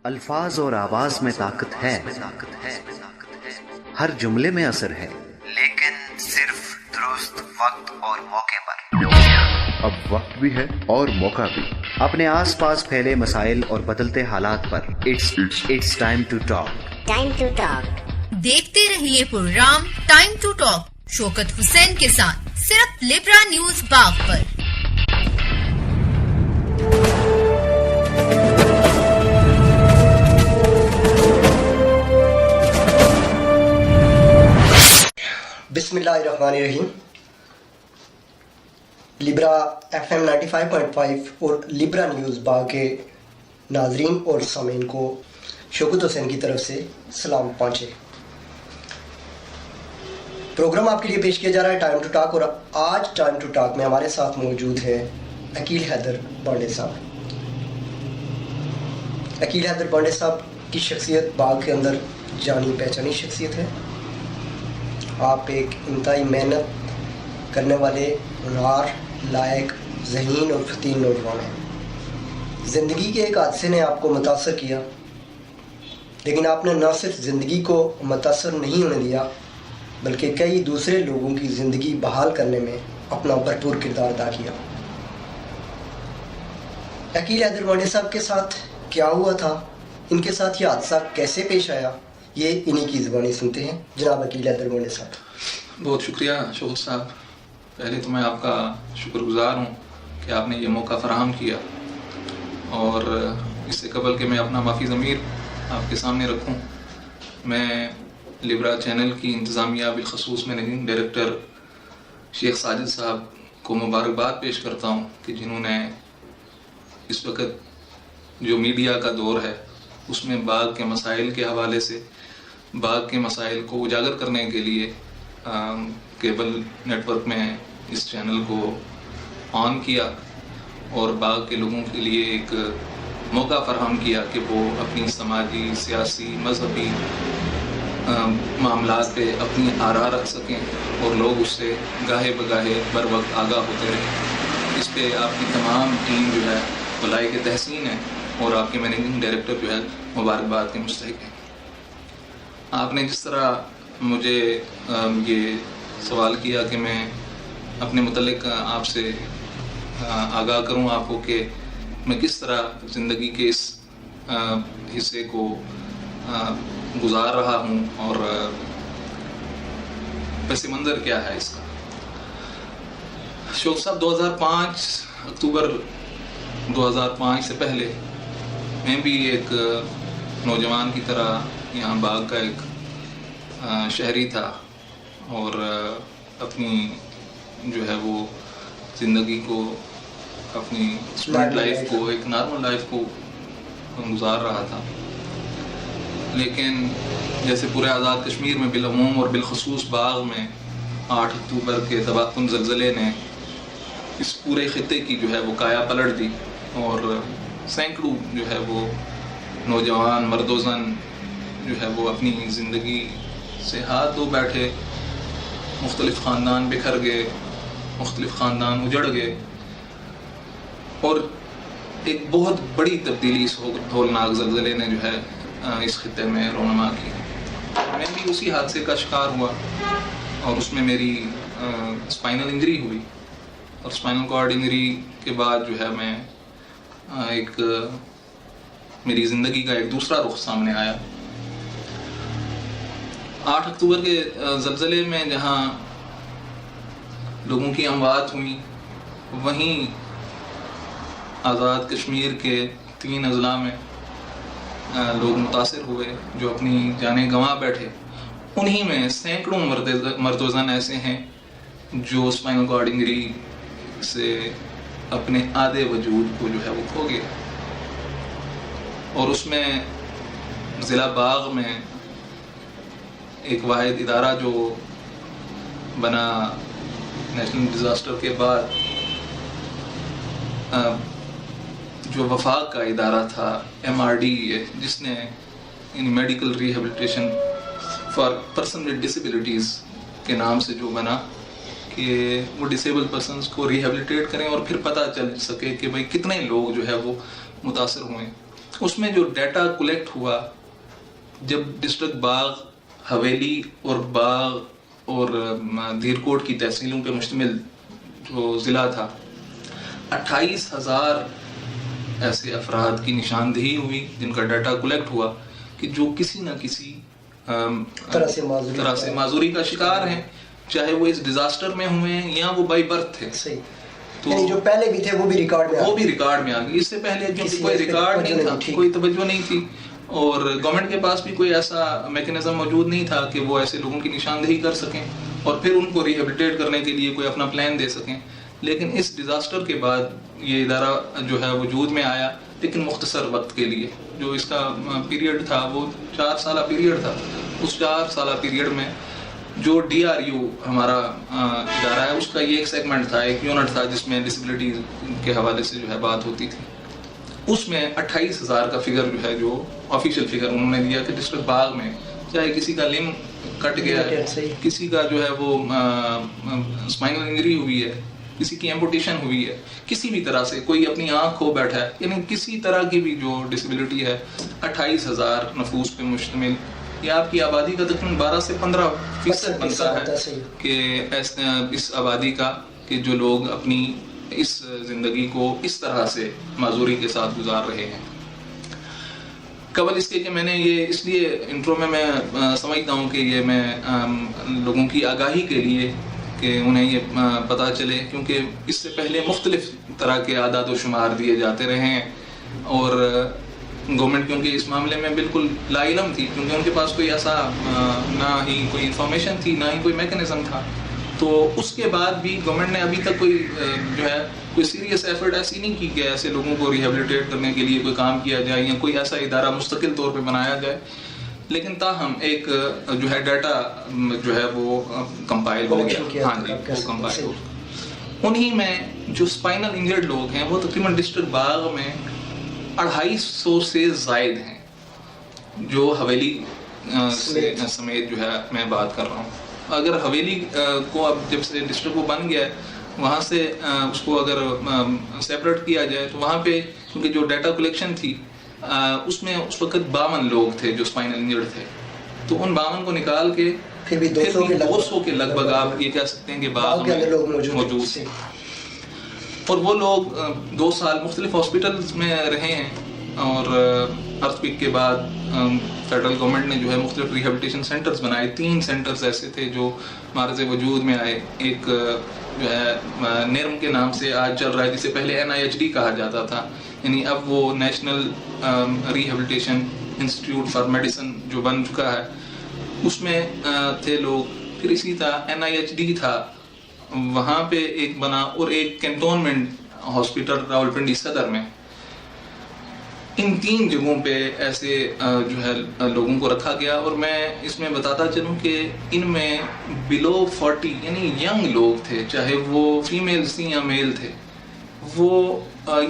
الفاظ اور آواز میں طاقت ہے، ہر جملے میں اثر ہے، لیکن صرف درست وقت اور موقع پر۔ اب وقت بھی ہے اور موقع بھی، اپنے آس پاس پھیلے مسائل اور بدلتے حالات پر۔ It's time to talk۔ دیکھتے رہیے پروگرام ٹائم ٹو ٹاک شوکت حسین کے ساتھ، صرف لبرا نیوز باغ پر۔ بسم اللہ الرحمن الرحیم۔ لبرا FM 95.5 اور لبرا نیوز باغ کے ناظرین اور سامعین کو شوکت حسین کی طرف سے سلام پہنچے۔ پروگرام آپ کے لیے پیش کیا جا رہا ہے ٹائم ٹو ٹاک، اور آج ٹائم ٹو ٹاک میں ہمارے ساتھ موجود ہیں عقیل حیدر بانڈے صاحب۔ عقیل حیدر بانڈے صاحب کی شخصیت باغ کے اندر جانی پہچانی شخصیت ہے۔ آپ ایک انتہائی محنت کرنے والے، ہنر، لائق، ذہین اور فتین نوجوان ہیں۔ زندگی کے ایک حادثے نے آپ کو متاثر کیا، لیکن آپ نے نہ صرف زندگی کو متاثر نہیں ہونے دیا بلکہ کئی دوسرے لوگوں کی زندگی بحال کرنے میں اپنا بھرپور کردار ادا کیا۔ عقیل حیدر بانڈے صاحب کے ساتھ کیا ہوا تھا، ان کے ساتھ یہ حادثہ کیسے پیش آیا، یہ انہی کی زبانی سنتے ہیں۔ جناب عقیل حیدر بانڈے صاحب۔ بہت شکریہ شوکت صاحب، پہلے تو میں آپ کا شکر گزار ہوں کہ آپ نے یہ موقع فراہم کیا، اور اس سے قبل کہ میں اپنا معافی ضمیر آپ کے سامنے رکھوں، میں لبرا چینل کی انتظامیہ بالخصوص مینیجنگ ڈائریکٹر شیخ ساجد صاحب کو مبارکباد پیش کرتا ہوں کہ جنہوں نے اس وقت جو میڈیا کا دور ہے اس میں باغ کے مسائل کے حوالے سے، باغ کے مسائل کو اجاگر کرنے کے لیے کیبل نیٹ ورک میں اس چینل کو آن کیا اور باغ کے لوگوں کے لیے ایک موقع فراہم کیا کہ وہ اپنی سماجی، سیاسی، مذہبی معاملات پہ اپنی آراء رکھ سکیں اور لوگ اس سے گاہے بگاہے بر وقت آگاہ ہوتے رہیں۔ اس پہ آپ کی تمام ٹیم جو ہے وہ لائق تحسین ہے، اور آپ کے مینیجنگ ڈائریکٹر جو ہے مبارکباد کے مستحق ہیں۔ آپ نے جس طرح مجھے یہ سوال کیا کہ میں اپنے متعلق آپ سے آگاہ کروں آپ کو کہ میں کس طرح زندگی کے اس حصے کو گزار رہا ہوں اور پس منظر کیا ہے اس کا۔ شوکت صاحب، 2005 اکتوبر 2005 سے پہلے میں بھی ایک نوجوان کی طرح یہاں باغ کا ایک شہری تھا، اور اپنی جو ہے وہ زندگی کو، اپنی اسٹوڈنٹ لائف کو، ایک نارمل لائف کو گزار رہا تھا۔ لیکن جیسے پورے آزاد کشمیر میں بالعموم اور بالخصوص باغ میں 8 اکتوبر کے تباکن زلزلے نے اس پورے خطے کی جو ہے وہ کایا پلٹ دی، اور سینکڑوں جو ہے وہ نوجوان مرد و زن جو ہے وہ اپنی زندگی سے ہاتھ دھو بیٹھے، مختلف خاندان بکھر گئے، مختلف خاندان اجڑ گئے، اور ایک بہت بڑی تبدیلی اس ہولناک زلزلے نے جو ہے اس خطے میں رونما کی۔ میں بھی اسی حادثے کا شکار ہوا، اور اس میں میری اسپائنل انجری ہوئی، اور اسپائنل کارڈ انجری کے بعد جو ہے میں ایک میری زندگی کا ایک دوسرا رخ سامنے آیا۔ 8 اکتوبر کے زلزلے میں جہاں لوگوں کی اموات ہوئی، وہیں آزاد کشمیر کے 3 اضلاع میں لوگ متاثر ہوئے جو اپنی جانیں گنوا بیٹھے۔ انہی میں سینکڑوں مرد و زن ایسے ہیں جو اسپائنل کارڈ انجری سے اپنے آدھے وجود کو جو ہے وہ کھو گئے، اور اس میں ضلع باغ میں ایک واحد ادارہ جو بنا نیشنل ڈیزاسٹر کے بعد، جو وفاق کا ادارہ تھا MRD، جس نے medical rehabilitation for person with disabilities کے نام سے جو بنا، کہ وہ ڈسیبل پرسنز کو ریہیبلیٹیٹ کریں اور پھر پتہ چل سکے کہ بھائی کتنے لوگ جو ہے وہ متاثر ہوئے۔ اس میں جو ڈیٹا کلیکٹ ہوا جب ڈسٹرکٹ باغ، حویلی اور باغ اور دھیرکوٹ کی تحصیلوں پہ مشتمل جو ضلع تھا، 28,000 ایسے افراد کی نشاندہی ہوئی جن کا ڈیٹا کلیکٹ ہوا کہ جو کسی نہ کسی طرح سے معذوری کا شکار ہیں، چاہے وہ اس ڈیزاسٹر میں ہوئے ہیں یا وہ بائی برتھ تھے. تو جو پہلے بھی تھے وہ بھی ریکارڈ میں آ گئی. اس سے پہلے کیونکہ کوئی ریکارڈ نہیں تھا، کوئی توجہ نہیں تھی، اور گورنمنٹ کے پاس بھی کوئی ایسا میکینزم موجود نہیں تھا کہ وہ ایسے لوگوں کی نشاندہی کر سکیں اور پھر ان کو ریہیبلیٹیٹ کرنے کے لیے کوئی اپنا پلان دے سکیں. لیکن اس ڈیزاسٹر کے بعد یہ ادارہ جو ہے وجود میں آیا، لیکن مختصر وقت کے لیے. جو اس کا پیریڈ تھا وہ 4 سالہ پیریڈ تھا. اس 4 سالہ پیریڈ میں جو DRU ہمارا ادارہ ہے اس کا یہ ایک سیگمنٹ تھا، ایک یونٹ تھا جس میں ڈسیبلٹیز کے حوالے سے جو ہے بات ہوتی تھی. اس میں 28,000 کا فگر جو ہے، جو آفیشیل فگر انہوں نے دیا کہ ڈسٹرکٹ باغ میں چاہے کسی کا لم کٹ گیا ہے، کسی کا جو ہے وہ اسپائنل انجری ہوئی ہے، کسی کی ایمپوٹیشن ہوئی ہے، کسی بھی طرح سے کوئی اپنی آنکھ کھو بیٹھا ہے، یعنی کسی طرح کی بھی جو ڈسیبلٹی ہے، 28,000 نفوس پہ مشتمل. یہ آپ کی آبادی کا تقریباً 12 سے 15% بنتا ہے کہ اس آبادی کا، کہ جو لوگ اپنی اس زندگی کو اس طرح سے معذوری کے ساتھ گزار رہے ہیں. قبل اس کے کہ میں نے یہ اس لیے انٹرو میں سمجھتا ہوں کہ یہ میں لوگوں کی آگاہی کے لیے کہ انہیں یہ پتہ چلے، کیونکہ اس سے پہلے مختلف طرح کے اعداد و شمار دیے جاتے رہے ہیں اور گورنمنٹ کیونکہ اس معاملے میں بالکل لا علم تھی، کیونکہ ان کے پاس کوئی ایسا نہ ہی کوئی انفارمیشن تھی، نہ ہی کوئی میکینزم تھا. تو اس کے بعد بھی گورنمنٹ نے ابھی تک کوئی جو ہے کوئی سیریس ایفرٹ ایسی نہیں کی کہ ایسے لوگوں کو ریہیبلیٹیٹ کرنے کے لیے کوئی کام کیا جائے یا کوئی ایسا ادارہ مستقل طور پہ بنایا جائے. لیکن تاہم ایک جو ہے ڈیٹا جو ہے وہ کمپائل ہو گیا. ہاں جی، وہ کمپائل ہو. انہی میں جو اسپائنل انجرڈ لوگ ہیں وہ تقریباً ڈسٹرکٹ باغ میں 250 سے زائد ہیں، جو حویلی سمیت جو ہے میں بات کر رہا ہوں. اگر حویلی کو اب جب سے ڈسٹرکٹ کو بن گیا ہے، وہاں سے اس کو اگر سیپریٹ کیا جائے تو وہاں پہ کیونکہ جو ڈیٹا کلیکشن تھی اس میں اس وقت 52 لوگ تھے جو اسپائنل انجرڈ تھے. تو ان 52 کو نکال کے پھر بھی 200 کے لگ بھگ آپ یہ کہہ سکتے ہیں کہ باغ میں موجود تھے. اور وہ لوگ 2 سال مختلف ہاسپٹلز میں رہے ہیں، اور ارتھ کوئک کے بعد فیڈرل گورنمنٹ نے جو ہے مختلف ریہیبلیٹیشن سینٹرز بنائے. 3 سینٹرز ایسے تھے جو مارز وجود میں آئے. ایک جو ہے نیرم کے نام سے آج چل رہا ہے، جسے پہلے NIHD کہا جاتا تھا، یعنی اب وہ national rehabilitation institute for medicine جو بن چکا ہے، اس میں تھے لوگ. پھر اسی طرح NIHD تھا، وہاں پہ ایک بنا، اور ایک کینٹونمنٹ ہاسپٹل راولپنڈی صدر میں. ان 3 جگہوں پہ ایسے جو ہے لوگوں کو رکھا گیا. اور میں اس میں بتاتا چلوں کہ ان میں بلو 40 یعنی ینگ لوگ تھے، چاہے وہ فیمیلز تھیں یا میل تھے. وہ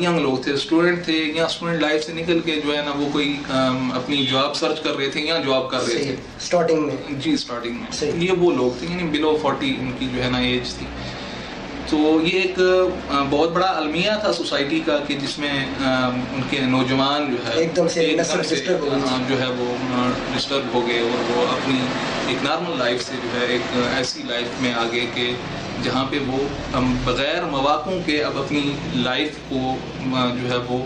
ینگ لوگ تھے، اسٹوڈنٹ تھے یا اسٹوڈنٹ لائف سے نکل کے جو ہے نا وہ کوئی اپنی جاب سرچ کر رہے تھے یا جاب کر رہے تھے اسٹارٹنگ میں. جی اسٹارٹنگ میں یہ وہ لوگ تھے، یعنی بلو 40 ان کی جو ہے نا ایج تھی. تو یہ ایک بہت بڑا المیہ تھا سوسائٹی کا کہ جس میں ان کے نوجوان جو ہے ایک دم سے جو ہے وہ ڈسٹرب ہو گئے، اور وہ اپنی ایک نارمل لائف سے جو ہے ایک ایسی لائف میں آگے کہ جہاں پہ وہ بغیر مواقعوں کے اب اپنی لائف کو جو ہے وہ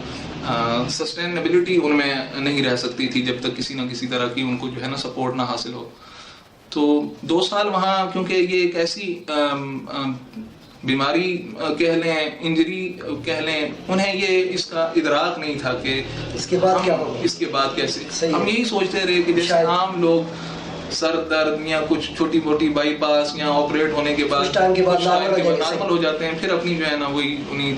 سسٹینیبلٹی ان میں نہیں رہ سکتی تھی جب تک کسی نہ کسی طرح کی ان کو جو ہے نا سپورٹ نہ حاصل ہو. تو 2 سال وہاں، کیونکہ یہ ایک ایسی بیماری کہہ لیں، انجری کہہ لیں، انہیں یہ اس کا ادراک نہیں تھا کہ اس کے بعد کیا ہوگا، اس کے بعد کیسے. ہم یہی سوچتے رہے کہ جیسے عام لوگ سر درد یا کچھ چھوٹی موٹی بائی پاس یا آپریٹ ہونے کے بعد نارمل ہو جاتے ہیں، پھر اپنی جو ہے نا وہی انہیں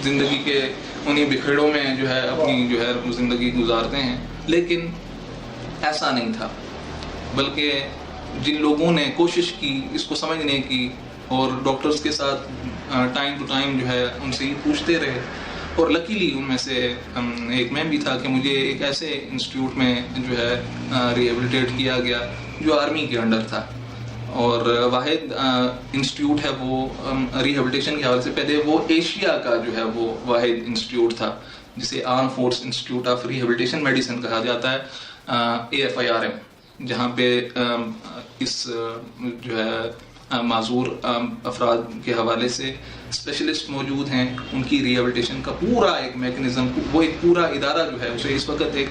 زندگی کے انہیں بکھیڑوں میں جو ہے اپنی جو ہے زندگی گزارتے ہیں. لیکن ایسا نہیں تھا، بلکہ جن لوگوں نے کوشش کی اس کو سمجھنے کی اور ڈاکٹرز کے ساتھ ٹائم ٹو ٹائم جو ہے ان سے ہی پوچھتے رہے. اور لکیلی ان میں سے ایک میں بھی تھا کہ مجھے ایک ایسے انسٹیٹیوٹ میں جو ہے ریہیبلیٹیٹ کیا گیا جو آرمی کے انڈر تھا، اور واحد انسٹیٹیوٹ ہے وہ ریہیبلیٹیشن کے حوالے سے. پہلے وہ ایشیا کا جو ہے وہ واحد انسٹیٹیوٹ تھا جسے arm force institute of rehabilitation medicine کہا جاتا ہے, AFIRM, جہاں پہ اس جو ہے معذور افراد کے حوالے سے اسپیشلسٹ موجود ہیں. ان کی ریہیبلیٹیشن کا پورا ایک میکنزم, وہ ایک پورا ادارہ جو ہے اسے اس وقت ایک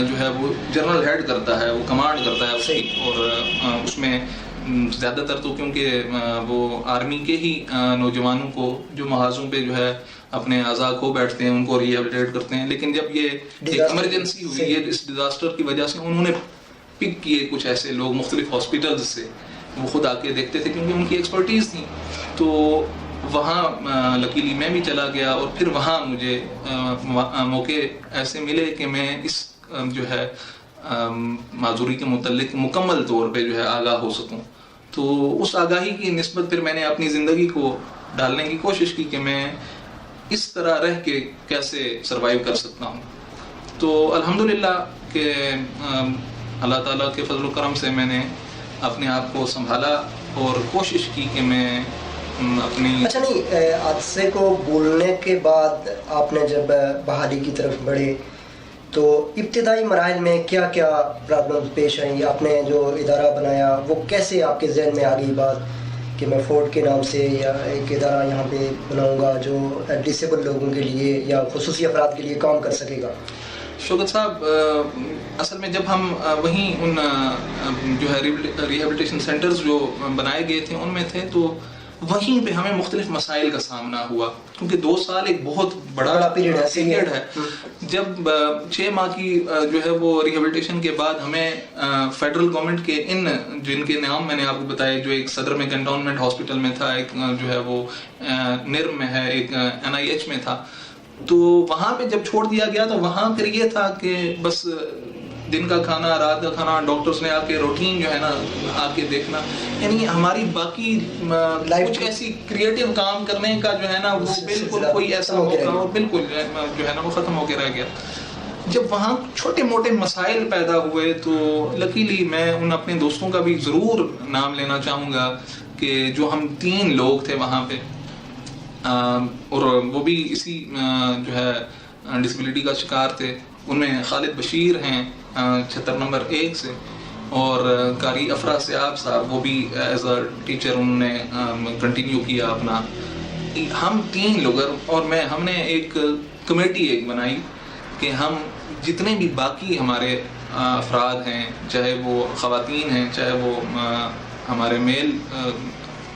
جو ہے وہ جنرل ہیڈ کرتا ہے, وہ کمانڈ کرتا ہے اس کی, اور اس میں زیادہ تر تو کیونکہ وہ آرمی کے ہی نوجوانوں کو جو محاذوں پہ جو ہے اپنے اعضاء کھو بیٹھتے ہیں ان کو ریہیبلیٹیٹ کرتے ہیں. لیکن جب یہ ایک ایمرجنسی ہوئی ہے اس ڈیزاسٹر کی وجہ سے, انہوں نے پک کیے کچھ ایسے لوگ مختلف ہاسپٹلز سے, وہ خود آ کے دیکھتے تھے کیونکہ ان کی ایکسپرٹیز تھی. تو وہاں لکیلی میں بھی چلا گیا, اور پھر وہاں مجھے موقع ایسے ملے کہ میں اس جو ہے معذوری کے متعلق مکمل طور پہ جو ہے آگاہ ہو سکوں. تو اس آگاہی کی نسبت پھر میں نے اپنی زندگی کو ڈالنے کی کوشش کی کہ میں اس طرح رہ کے کیسے سروائیو کر سکتا ہوں. تو الحمدللہ کہ اللہ تعالیٰ کے فضل و کرم سے میں نے اپنے آپ کو سنبھالا اور کوشش کی کہ میں اپنی. اچھا نہیں, حادثے کو بولنے کے بعد آپ نے جب بحالی کی طرف بڑھے تو ابتدائی مراحل میں کیا کیا پرابلم پیش آئیں؟ آپ نے جو ادارہ بنایا وہ کیسے آپ کے ذہن میں آ گئی بات کہ میں فورٹ کے نام سے یا ایک ادارہ یہاں پہ بناؤں گا جو ڈسیبل لوگوں کے لیے یا خصوصی افراد کے لیے کام کر سکے گا؟ شوکت صاحب, اصل میں جب ہم وہیں ان جو ہے ریہیبلیٹیشن سینٹرز جو بنائے گئے تھے ان میں تھے, تو وہیں پہ ہمیں مختلف مسائل کا سامنا ہوا, کیونکہ 2 سال ایک بہت بڑا پیریڈ ہے. جب 6 ماہ کی جو ہے وہ ریہیبلیٹیشن کے بعد ہمیں فیڈرل گورنمنٹ کے ان جن کے نام میں نے آپ کو بتایا, جو ایک صدر میں کنٹونمنٹ ہاسپٹل میں تھا, ایک جو ہے وہ نرم میں ہے, ایک NIH میں تھا, تو وہاں پہ جب چھوڑ دیا گیا تو وہاں پھر یہ تھا کہ بس دن کا کھانا, رات کا کھانا, ڈاکٹرز نے آ کے روٹین جو ہے نا آ کے دیکھنا, یعنی ہماری باقی کچھ ایسی کریٹو کام کرنے کا جو ہے نا وہ بالکل کوئی ایسا موقع اور بالکل جو ہے نا وہ ختم ہو کے رہ گیا. جب وہاں چھوٹے موٹے مسائل پیدا ہوئے تو لکیلی میں ان اپنے دوستوں کا بھی ضرور نام لینا چاہوں گا کہ جو ہم 3 لوگ تھے وہاں پہ, اور وہ بھی اسی جو ہے ڈسیبلٹی کا شکار تھے. ان میں خالد بشیر ہیں 76 نمبر 1 سے, اور قاری افرا سیاب صاحب, وہ بھی ایز اے ٹیچر انہوں نے کنٹینیو کیا اپنا. ہم 3 لوگ اور میں, ہم نے ایک کمیٹی ایک بنائی کہ ہم جتنے بھی باقی ہمارے افراد ہیں, چاہے وہ خواتین ہیں, چاہے وہ ہمارے میل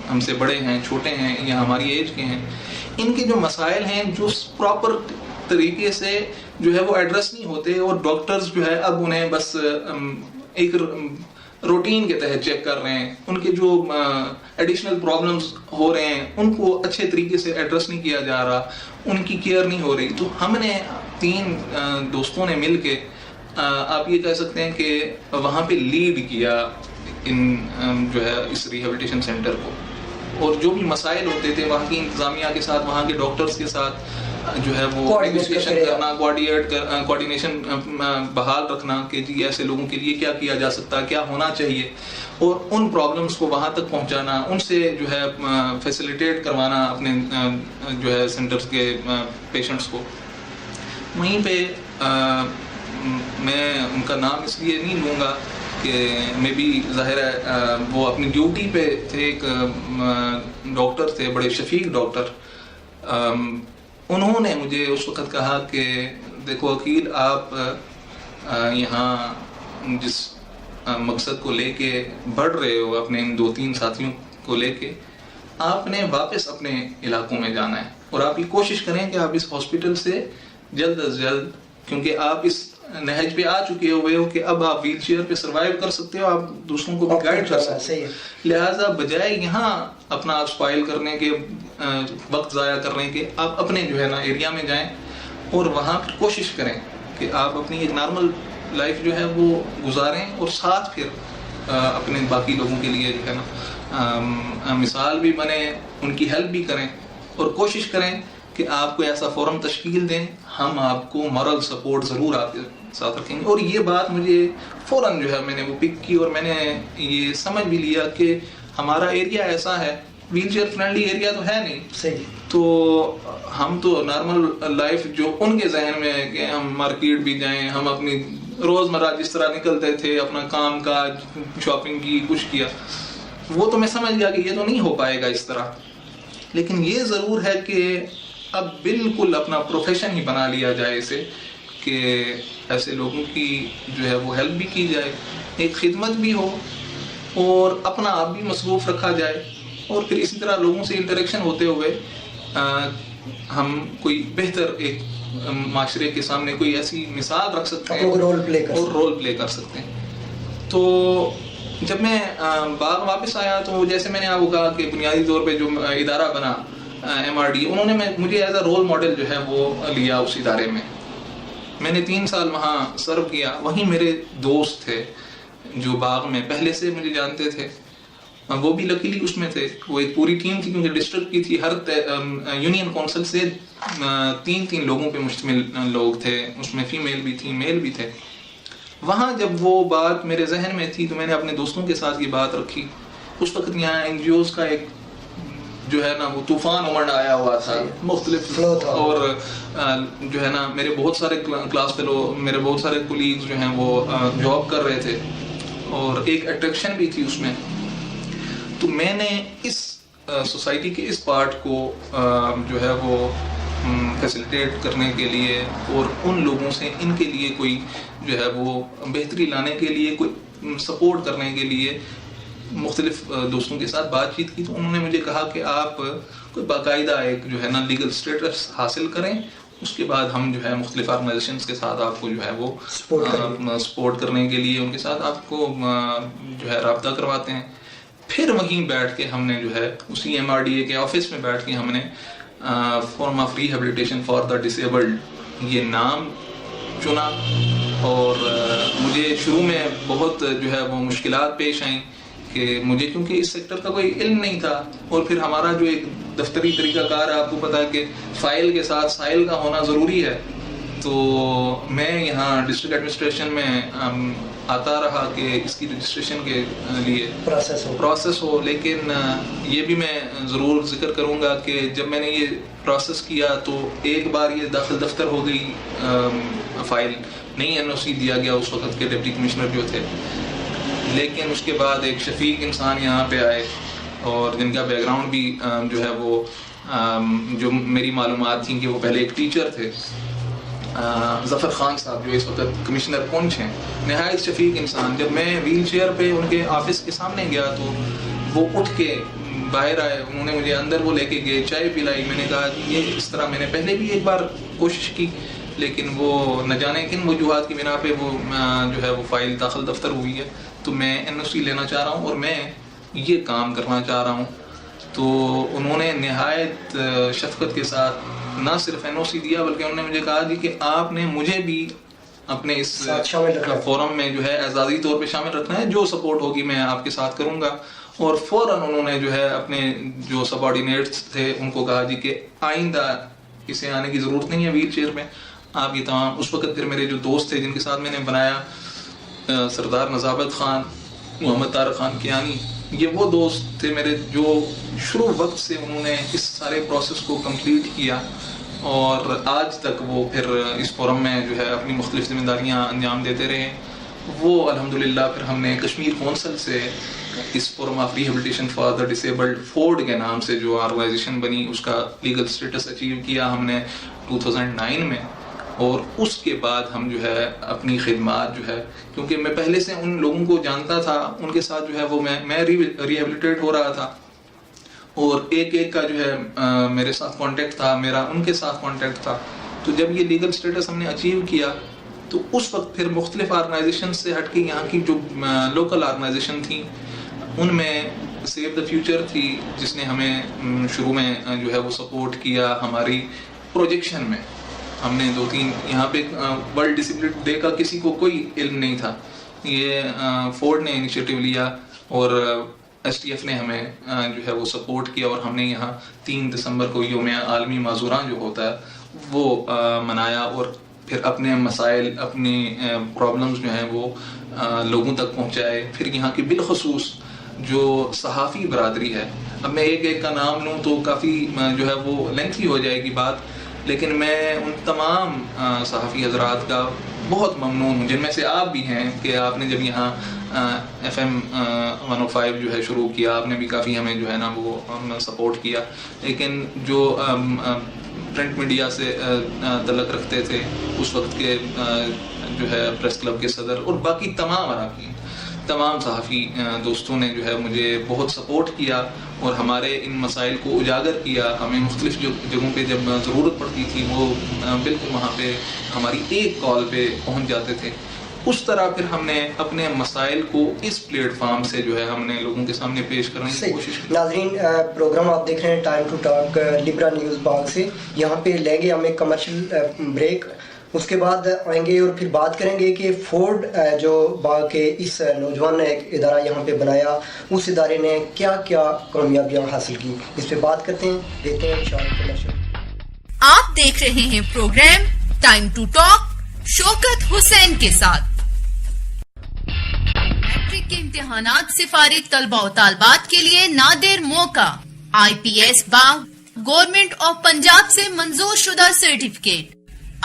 ہم سے بڑے ہیں, چھوٹے ہیں یا ہماری ایج کے ہیں, ان کے جو مسائل ہیں جو پراپر طریقے سے جو ہے وہ ایڈریس نہیں ہوتے, اور ڈاکٹرز جو ہے اب انہیں بس ایک روٹین کے تحت چیک کر رہے ہیں. ان کے جو ایڈیشنل پرابلمز ہو رہے ہیں ان کو اچھے طریقے سے ایڈریس نہیں کیا جا رہا, ان کی کیئر نہیں ہو رہی. تو ہم نے 3 دوستوں نے مل کے آپ یہ کہہ سکتے ہیں کہ وہاں پہ لیڈ کیا ان جو ہے اس ریہیبلیٹیشن سینٹر کو, اور جو بھی مسائل ہوتے تھے وہاں کی انتظامیہ کے ساتھ, وہاں کے ڈاکٹرز کے ساتھ جو ہے وہ نیگوشیشن کرنا, کوآرڈینیشن بحال رکھنا کہ جی ایسے لوگوں کے لیے کیا کیا جا سکتا ہے, کیا ہونا چاہیے, اور ان پرابلمس کو وہاں تک پہنچانا, ان سے جو ہے فیسیلیٹیٹ کروانا اپنے جو ہے سینٹرز کے پیشنٹس کو. وہیں پہ میں ان کا نام اس لیے نہیں لوں گا کہ میں بھی ظاہر ہے وہ اپنی ڈیوٹی پہ تھے, ایک ڈاکٹر تھے, بڑے شفیق ڈاکٹر. انہوں نے مجھے اس وقت کہا کہ دیکھو عقیل, آپ یہاں جس مقصد کو لے کے بڑھ رہے ہو, اپنے ان 2-3 ساتھیوں کو لے کے, آپ نے واپس اپنے علاقوں میں جانا ہے, اور آپ یہ کوشش کریں کہ آپ اس ہاسپٹل سے جلد از جلد, کیونکہ آپ اس نہج پہ آ چکے ہوئے ہو کہ اب آپ ویل چیئر پہ سروائیو کر سکتے ہو, آپ دوسروں کو بھی گائیڈ کر سکتے ہو, لہٰذا بجائے یہاں اپنا آپ اسپائل کرنے کے, وقت ضائع کرنے کے, آپ اپنے جو ہے نا ایریا میں جائیں اور وہاں پھر کوشش کریں کہ آپ اپنی ایک نارمل لائف جو ہے وہ گزاریں, اور ساتھ پھر اپنے باقی لوگوں کے لیے جو ہے نا مثال بھی بنے, ان کی ہیلپ بھی کریں, اور کوشش کریں کہ آپ کو ایسا فورم تشکیل دیں, ہم آپ کو مورل سپورٹ ضرور آپ کے ساتھ رکھیں گے. اور یہ بات مجھے فوراً جو ہے میں نے وہ پک کی, اور میں نے یہ سمجھ بھی لیا کہ ہمارا ایریا ایسا ہے ویل چیئر فرینڈلی ایریا تو ہے نہیں. صحیح. تو ہم تو نارمل لائف جو ان کے ذہن میں ہے کہ ہم مارکیٹ بھی جائیں, ہم اپنی روزمرہ جس طرح نکلتے تھے, اپنا کام کاج, شاپنگ کی, کچھ کیا, وہ تو میں سمجھ گیا کہ یہ تو نہیں ہو پائے گا اس طرح. لیکن یہ ضرور ہے کہ اب بالکل اپنا پروفیشن ہی بنا لیا جائے اسے, کہ ایسے لوگوں کی جو ہے وہ ہیلپ بھی کی جائے, ایک خدمت بھی ہو, اور اپنا آپ بھی مصروف رکھا جائے, اور پھر اسی طرح لوگوں سے انٹریکشن ہوتے ہوئے ہم کوئی بہتر ایک معاشرے کے سامنے کوئی ایسی مثال رکھ سکتے ہیں اور رول پلے کر سکتے ہیں. تو جب میں باغ واپس آیا تو جیسے میں نے آپ کو کہا کہ بنیادی طور پہ جو ادارہ بنا MRD, انہوں نے مجھے ایز اے رول ماڈل جو ہے وہ لیا اس ادارے میں. میں نے 3 سال وہاں سرو کیا. وہیں میرے دوست تھے جو باغ میں پہلے سے مجھے جانتے تھے, وہ بھی لکیلی اس میں تھے. وہ ایک پوری ٹیم تھی کیونکہ ڈسٹرکٹ کی تھی, ہر یونین کونسل سے 3 لوگوں پہ مشتمل لوگ تھے, اس میں فیمیل بھی تھی, میل بھی تھے. وہاں جب وہ بات میرے ذہن میں تھی تو میں نے اپنے دوستوں کے ساتھ یہ بات رکھی. اس وقت یہاں NGOs کا ایک جو ہے نا وہ طوفان امڑ آیا ہوا تھا, مختلف, اور جو ہے نا میرے بہت سارے کلاس فیلو, میرے بہت سارے کولیگز جو ہیں وہ جاب کر رہے تھے, اور ایک اٹریکشن بھی تھی اس میں. تو میں نے اس سوسائٹی کے اس پارٹ کو جو ہے وہ فیسیلیٹیٹ کرنے کے لیے, اور ان لوگوں سے ان کے لیے کوئی جو ہے وہ بہتری لانے کے لیے, کوئی سپورٹ کرنے کے لیے مختلف دوستوں کے ساتھ بات چیت کی. تو انہوں نے مجھے کہا کہ آپ کوئی باقاعدہ ایک جو ہے نا لیگل اسٹیٹس حاصل کریں, اس کے بعد ہم جو ہے مختلف آرگنائزیشنز کے ساتھ آپ کو جو ہے وہ سپورٹ کرنے کے لیے ان کے ساتھ آپ کو جو ہے رابطہ کرواتے ہیں. پھر وہیں بیٹھ کے ہم نے جو ہے اسی MRDA کے آفس میں بیٹھ کے ہم نے forum of rehabilitation for the disabled یہ نام چنا. اور مجھے شروع میں بہت جو ہے وہ مشکلات پیش آئیں کہ مجھے کیونکہ اس سیکٹر کا کوئی علم نہیں تھا, اور پھر ہمارا جو ایک دفتری طریقہ کار ہے, آپ کو پتا ہے کہ فائل کے ساتھ سائل کا ہونا ضروری ہے. تو میں یہاں ڈسٹرکٹ ایڈمنسٹریشن میں آتا رہا کہ اس کی رجسٹریشن کے لیے پروسیس ہو. لیکن یہ بھی میں ضرور ذکر کروں گا کہ جب میں نے یہ پروسیس کیا تو ایک بار یہ داخل دفتر ہو گئی فائل, نہیں NOC دیا گیا اس وقت کے ڈپٹی کمشنر جو تھے. لیکن اس کے بعد ایک شفیق انسان یہاں پہ آئے, اور جن کا بیک گراؤنڈ بھی جو ہے وہ جو میری معلومات تھیں کہ وہ پہلے ایک ٹیچر تھے, ظفر خان صاحب جو اس وقت کمشنر پونچھ ہیں, نہایت شفیق انسان. جب میں ویل چیئر پہ ان کے آفس کے سامنے گیا تو وہ اٹھ کے باہر آئے, انہوں نے مجھے اندر وہ لے کے گئے, چائے پلائی. میں نے کہا کہ یہ اس طرح میں نے پہلے بھی ایک بار کوشش کی, لیکن وہ نہ جانے کن وجوہات کی بنا پہ وہ جو ہے وہ فائل داخل دفتر ہوئی ہے. تو میں NOC لینا چاہ رہا ہوں اور میں یہ کام کرنا چاہ رہا ہوں. تو انہوں نے نہایت شفقت کے ساتھ نہ صرف NOC دیا, بلکہ انہوں نے مجھے کہا جی کہ آپ نے مجھے بھی اپنے اس فورم میں جو ہے اعزازی طور پہ شامل رکھنا ہے, جو سپورٹ ہوگی میں آپ کے ساتھ کروں گا. اور فوراً انہوں نے جو ہے اپنے جو سب آرڈینیٹس تھے ان کو کہا جی کہ آئندہ اسے آنے کی ضرورت نہیں ہے ویل چیئر میں, آپ یہ تمام. اس وقت پھر میرے جو دوست تھے جن کے ساتھ میں نے بنایا, سردار نزابت خان, محمد طارق خان کیانی, یہ وہ دوست تھے میرے جو شروع وقت سے انہوں نے اس سارے پروسیس کو کمپلیٹ کیا, اور آج تک وہ پھر اس فورم میں جو ہے اپنی مختلف ذمہ داریاں انجام دیتے رہے. وہ الحمدللہ پھر ہم نے کشمیر کونسل سے اس forum of rehabilitation for the disabled فورڈ کے نام سے جو آرگنائزیشن بنی, اس کا لیگل اسٹیٹس اچیو کیا ہم نے 2009 میں. اور اس کے بعد ہم جو ہے اپنی خدمات جو ہے, کیونکہ میں پہلے سے ان لوگوں کو جانتا تھا, ان کے ساتھ جو ہے وہ میں ریہیبلیٹیٹ ہو رہا تھا, اور ایک کا جو ہے میرے ساتھ کانٹیکٹ تھا, میرا ان کے ساتھ کانٹیکٹ تھا. تو جب یہ لیگل اسٹیٹس ہم نے اچیو کیا تو اس وقت پھر مختلف آرگنائزیشن سے ہٹ کے یہاں کی جو لوکل آرگنائزیشن تھیں, ان میں سیو دا فیوچر تھی جس نے ہمیں شروع میں جو ہے وہ سپورٹ کیا ہماری پروجیکشن میں. ہم نے 2-3 یہاں پہ ورلڈ ڈسیبلٹی ڈے کا کسی کو کوئی علم نہیں تھا, یہ فورڈ نے انیشیٹو لیا اور STF نے ہمیں جو ہے وہ سپورٹ کیا, اور ہم نے یہاں 3 دسمبر کو یوم عالمی معذوراں جو ہوتا ہے وہ منایا, اور پھر اپنے مسائل, اپنی پرابلمز جو ہیں وہ لوگوں تک پہنچائے. پھر یہاں کی بالخصوص جو صحافی برادری ہے اب میں ایک ایک کا نام لوں تو کافی جو ہے وہ لینتھی ہو جائے گی بات، لیکن میں ان تمام صحافی حضرات کا بہت ممنون ہوں، جن میں سے آپ بھی ہیں کہ آپ نے جب یہاں FM 105 جو ہے شروع کیا، آپ نے بھی کافی ہمیں جو ہے نا وہ سپورٹ کیا، لیکن جو پرنٹ میڈیا سے تعلق رکھتے تھے اس وقت کے جو ہے پریس کلب کے صدر اور باقی تمام اراکین، تمام صحافی دوستوں نے جو ہے مجھے بہت سپورٹ کیا اور ہمارے ان مسائل کو اجاگر کیا. ہمیں مختلف جگہوں پہ جب ضرورت پڑتی تھی وہ بالکل وہاں پہ ہماری ایک کال پہ پہنچ جاتے تھے. اس طرح پھر ہم نے اپنے مسائل کو اس پلیٹ فارم سے جو ہے ہم نے لوگوں کے سامنے پیش کرنے کی کوشش کی. ناظرین، پروگرام آپ دیکھ رہے ہیں ٹائم ٹو ٹاک لبرا نیوز باغ سے. یہاں پہ لیں گے ہم ایک کمرشل بریک، اس کے بعد آئیں گے اور پھر بات کریں گے کہ فورڈ جو باغ کے اس نوجوان نے ایک ادارہ یہاں پہ بنایا، اس ادارے نے کیا کیا کامیابیاں حاصل کی، اس پہ بات کرتے ہیں. دیتے ہیں کمرشل. آپ دیکھ رہے ہیں پروگرام ٹائم ٹو ٹاک شوکت حسین کے ساتھ. میٹرک کے امتحانات سے فارغ طلباء و طالبات کے لیے نادر موقع. IPS Bagh government of Punjab سے منظور شدہ certificate.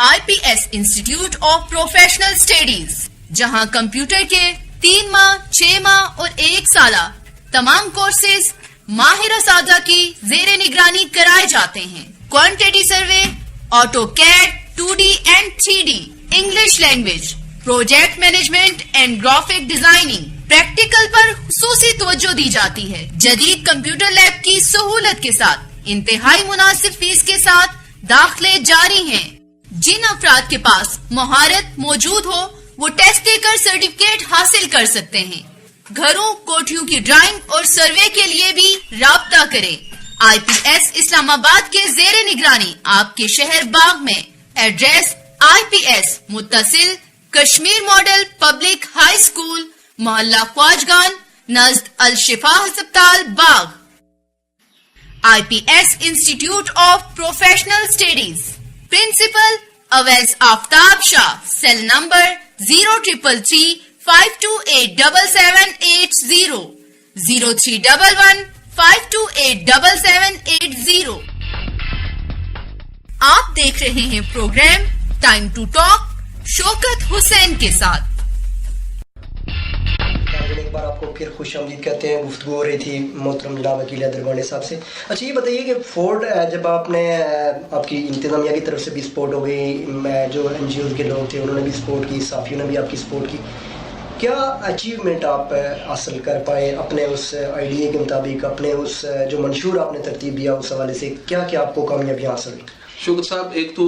IPS institute of professional studies, جہاں کمپیوٹر کے 3 ماہ 6 ماہ اور 1 سالہ تمام کورسز ماہر اساتذہ کی زیر نگرانی کرائے جاتے ہیں. Quantity survey, AutoCAD 2D and 3D، English language, project management and graphic designing. Practical پر خصوصی توجہ دی جاتی ہے. جدید کمپیوٹر لیب کی سہولت کے ساتھ انتہائی مناسب فیس کے ساتھ داخلے جاری ہیں. جن افراد کے پاس مہارت موجود ہو وہ ٹیسٹ دے کر سرٹیفکیٹ حاصل کر سکتے ہیں. گھروں کوٹھیوں کی ڈرائنگ اور سروے کے لیے بھی رابطہ کریں. IPS اسلام آباد کے زیر نگرانی آپ کے شہر باغ میں. ایڈریس IPS متصل Kashmir model public high school, محلہ خواجگان، نزد الشفا ہسپتال Bagh. IPS institute of professional studies. Principal Awais Aftab Shah. Cell number 0333 528 7780 0311 528 7780. آپ دیکھ رہے ہیں پروگرام ٹائم ٹو ٹاک شوکت حسین کے ساتھ. ایک بار آپ کو پھر خوش آمدید کہتے ہیں. گفتگو ہو رہی تھی محترم جناب وکیل دربانی صاحب سے. اچھا یہ بتائیے کہ فورڈ جب آپ نے آپ کی انتظامیہ کی طرف سے بھی سپورٹ ہو گئی، جو NGOز کے لوگ تھے انہوں نے بھی سپورٹ کی، صحافیوں نے بھی آپ کی سپورٹ کی، کیا اچیومنٹ آپ حاصل کر پائے اپنے اس آئیڈیا کے مطابق، اپنے اس جو منشور آپ نے ترتیب دیا اس حوالے سے کیا کیا آپ کو کامیابیاں حاصل ہوئی؟ شوکت صاحب، ایک تو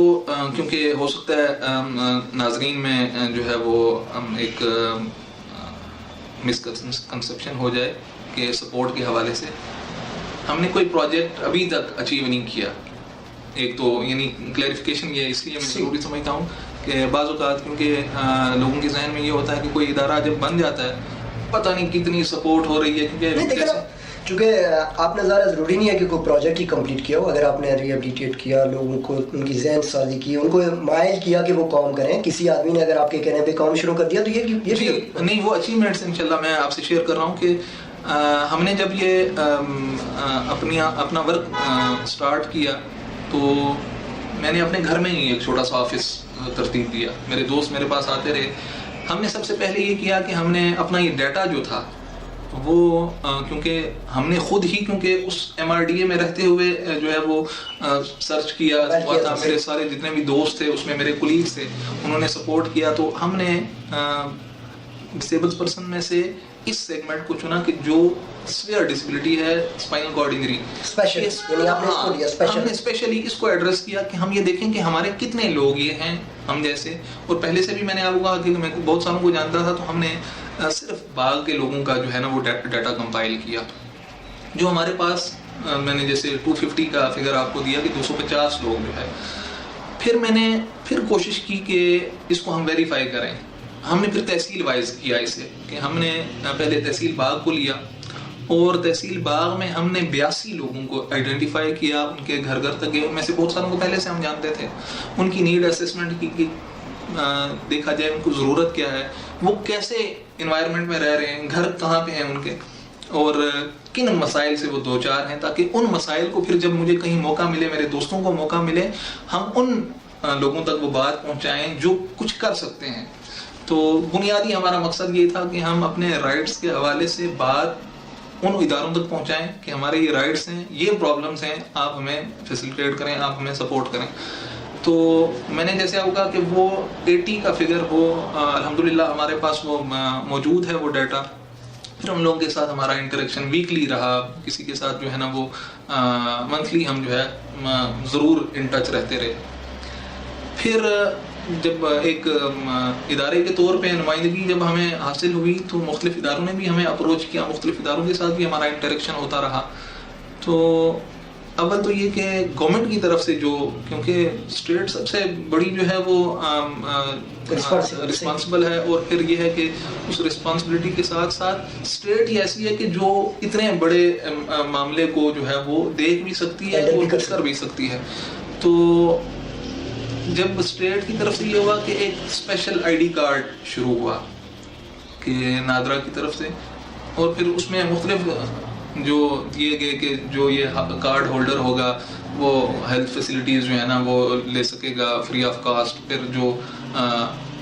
کیونکہ ہو سکتا ہے ناظرین میں جو ہے وہ ایک مسکنسپشن ہو جائے کہ سپورٹ کے حوالے سے ہم نے کوئی پروجیکٹ ابھی تک اچیو نہیں کیا. ایک تو یعنی کلیریفیکیشن یہ اس لیے میں ضروری سمجھتا ہوں کہ بعض اوقات کیونکہ لوگوں کے ذہن میں یہ ہوتا ہے کہ کوئی ادارہ جب بن جاتا ہے پتہ نہیں کتنی سپورٹ ہو رہی ہے، کیونکہ چونکہ آپ نے ذرا ضروری نہیں ہے کہ کوئی پروجیکٹ ہی کمپلیٹ کیا ہو. اگر آپ نے ریہیبلیٹیٹ کیا، لوگوں کو ان کی ذہن سازی کی، ان کو مائل کیا کہ وہ کام کریں، کسی آدمی نے اگر آپ کے کہنے پہ کام شروع کر دیا تو یہ نہیں، وہ اچیومنٹس انشاءاللہ میں آپ سے شیئر کر رہا ہوں کہ ہم نے جب یہ اپنا ورک سٹارٹ کیا تو میں نے اپنے گھر میں ہی ایک چھوٹا سا آفس ترتیب دیا. میرے دوست میرے پاس آتے رہے. ہم نے سب سے پہلے یہ کیا کہ ہم نے اپنا یہ ڈیٹا جو تھا وہ کیونکہ ہم نے خود ہی کیونکہ اس MRDA میں رہتے ہوئے جو ہے وہ سرچ کیا ہوا تھا. میرے سارے جتنے بھی دوست تھے اس میں میرے کولیگز تھے، انہوں نے سپورٹ کیا. تو ہم نے ڈسیبل پرسن میں سے اس سیگمنٹ کو چنا کہ جو سویئر ڈسیبلٹی ہے، اسپائنل کارڈ انجری، ہم نے اسپیشلی اس کو ایڈریس کیا کہ ہم یہ دیکھیں کہ ہمارے کتنے لوگ یہ ہیں ہم جیسے. اور پہلے سے بھی میں نے آپ کو کہا کہ میں بہت ساروں کو جانتا تھا، تو ہم نے صرف باغ کے لوگوں کا جو ہے نا وہ ڈیٹا کمپائل کیا جو ہمارے پاس. میں نے جیسے 250 کا فگر آپ کو دیا کہ 250 لوگ جو ہے. پھر میں نے کوشش کی کہ اس کو ہم ویریفائی کریں. ہم نے پھر تحصیل وائز کیا اسے کہ ہم نے پہلے تحصیل باغ کو لیا اور تحصیل باغ میں ہم نے 82 لوگوں کو آئیڈینٹیفائی کیا، ان کے گھر تک گئے. ان میں سے بہت ساروں کو پہلے سے ہم جانتے تھے. ان کی نیڈ اسیسمنٹ کی دیکھا جائے ان کو ضرورت کیا ہے، وہ کیسے انوائرمنٹ میں رہ رہے ہیں، گھر کہاں پہ ہیں ان کے، اور کن مسائل سے وہ دو چار ہیں، تاکہ ان مسائل کو پھر جب مجھے کہیں موقع ملے، میرے دوستوں کو موقع ملے، ہم ان لوگوں تک وہ بات پہنچائیں جو کچھ کر سکتے ہیں. تو بنیادی ہمارا مقصد یہ تھا کہ ہم اپنے رائٹس کے حوالے سے بات ان اداروں تک پہنچائیں کہ ہمارے یہ رائٹس ہیں، یہ پرابلمس ہیں، آپ ہمیں فیسیلیٹیٹ کریں، آپ ہمیں سپورٹ کریں. تو میں نے جیسے آپ کو کہا کہ وہ 80 کا فگر وہ الحمدللہ ہمارے پاس وہ موجود ہے وہ ڈیٹا. پھر ہم لوگوں کے ساتھ ہمارا انٹریکشن ویکلی رہا، کسی کے ساتھ جو ہے نا وہ منتھلی ہم جو ہے ضرور ان ٹچ رہتے رہے. پھر جب ایک ادارے کے طور پہ نمائندگی جب ہمیں حاصل ہوئی تو مختلف اداروں نے بھی ہمیں اپروچ کیا، مختلف اداروں کے ساتھ بھی ہمارا انٹریکشن ہوتا رہا. تو اول تو یہ کہ گورنمنٹ کی طرف سے جو، کیونکہ اسٹیٹ سب سے بڑی جو ہے وہ رسپانسبل ہے، اور پھر یہ ہے کہ اس رسپانسبلٹی کے ساتھ ساتھ اسٹیٹ ہی ایسی ہے کہ جو اتنے بڑے معاملے کو جو ہے وہ دیکھ بھی سکتی ہے اور کر بھی سکتی ہے. تو جب اسٹیٹ کی طرف سے یہ ہوا کہ ایک اسپیشل آئی ڈی کارڈ شروع ہوا کہ نادرا کی طرف سے، اور پھر اس میں مختلف جو دیے گئے کہ جو یہ کارڈ ہولڈر ہوگا وہ ہیلتھ فیسلٹیز جو ہے نا وہ لے سکے گا فری آف کاسٹ. پھر جو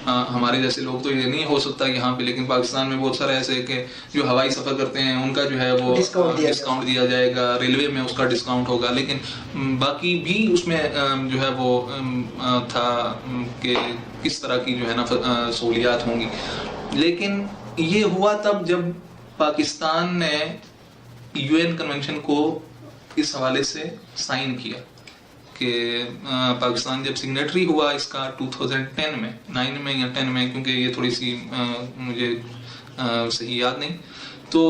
ہمارے جیسے لوگ تو یہ نہیں ہو سکتا یہاں پہ، لیکن پاکستان میں بہت سارے ایسے کہ جو ہوائی سفر کرتے ہیں ان کا جو ہے وہ ڈسکاؤنٹ دیا جائے گا، ریلوے میں اس کا ڈسکاؤنٹ ہوگا، لیکن باقی بھی اس میں جو ہے وہ تھا کہ کس طرح کی جو ہے نا سہولیات ہوں گی. لیکن یہ ہوا تب جب پاکستان نے یو این کنونشن کو اس حوالے سے سائن کیا کہ پاکستان جب سگنیٹری ہوا اس کا 2010 میں 9 میں یا 10 میں، کیونکہ یہ تھوڑی سی مجھے صحیح یاد نہیں. تو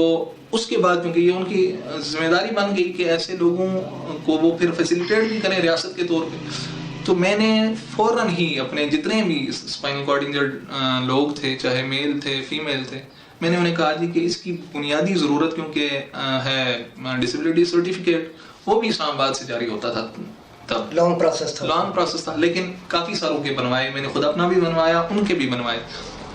اس کے بعد کیونکہ یہ ان کی ذمہ داری بن گئی کہ ایسے لوگوں کو وہ پھر فیسیلیٹیٹ بھی کریں ریاست کے طور پہ. تو میں نے فوراً ہی اپنے جتنے بھی اسپائنل کارڈ انجرڈ لوگ تھے، چاہے میل تھے فیمیل تھے، میں نے انہیں کہا جی کہ اس کی بنیادی ضرورت کیونکہ ہے ڈسیبلٹی سرٹیفکیٹ، وہ بھی اسلام آباد سے جاری ہوتا تھا، تب لانگ پروسیس تھا، لیکن کافی سالوں کے بنوائے، میں نے خود اپنا بھی بنوایا، ان کے بھی بنوائے،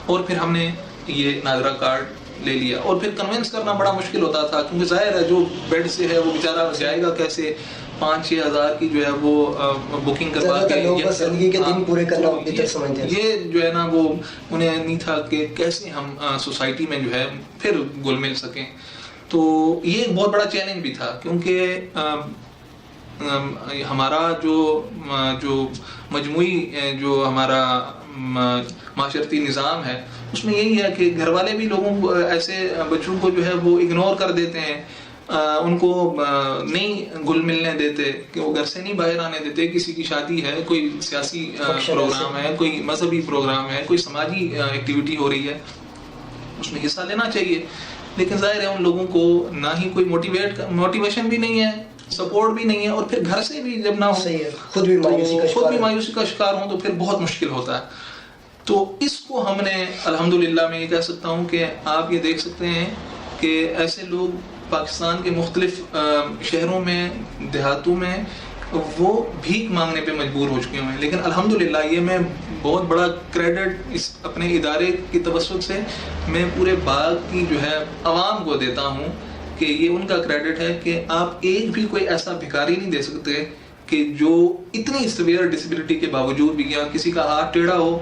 اور پھر ہم نے یہ نادرا کارڈ لے لیا. اور پھر کنونس کرنا بڑا مشکل ہوتا تھا کیونکہ ظاہر ہے جو بیڈ سے ہے وہ بیچارہ جائے گا کیسے، 5-6 ہزار کی جو ہے وہ بکنگ کروا کے یہ جو ہے نا وہ انہیں نہیں تھا کہ کیسے ہم سوسائٹی میں جو ہے پھر گل مل سکیں. تو یہ ایک بہت بڑا چیلنج بھی تھا کیونکہ ہمارا جو مجموعی جو ہمارا معاشرتی نظام ہے اس میں یہی ہے کہ گھر والے بھی لوگوں کو، ایسے بچوں کو جو ہے وہ اگنور کر دیتے ہیں، ان کو نہیں گل ملنے دیتے، کہ وہ گھر سے نہیں باہر آنے دیتے. کسی کی شادی ہے، کوئی سیاسی پروگرام ہے، کوئی مذہبی پروگرام ہے، کوئی سماجی ایکٹیویٹی ہو رہی ہے، اس میں حصہ لینا چاہیے. لیکن ظاہر ہے ان لوگوں کو نہ ہی کوئی موٹیویشن بھی نہیں ہے، سپورٹ بھی نہیں ہے، اور پھر گھر سے بھی جب نہ ہو، خود بھی مایوسی کا شکار ہوں تو پھر بہت مشکل ہوتا ہے. تو اس کو ہم نے الحمدللہ میں یہ کہہ سکتا ہوں کہ آپ یہ دیکھ سکتے ہیں کہ ایسے لوگ پاکستان کے مختلف شہروں میں، دیہاتوں میں وہ بھیک مانگنے پہ مجبور ہو چکے ہیں، لیکن الحمدللہ یہ میں بہت بڑا کریڈٹ اس اپنے ادارے کی توسط سے میں پورے باغ کی جو ہے عوام کو دیتا ہوں کہ یہ ان کا کریڈٹ ہے کہ آپ ایک بھی کوئی ایسا بھکاری نہیں دے سکتے کہ جو اتنی سیویئر ڈسیبلٹی کے باوجود بھی، یا کسی کا ہاتھ ٹیڑھا ہو،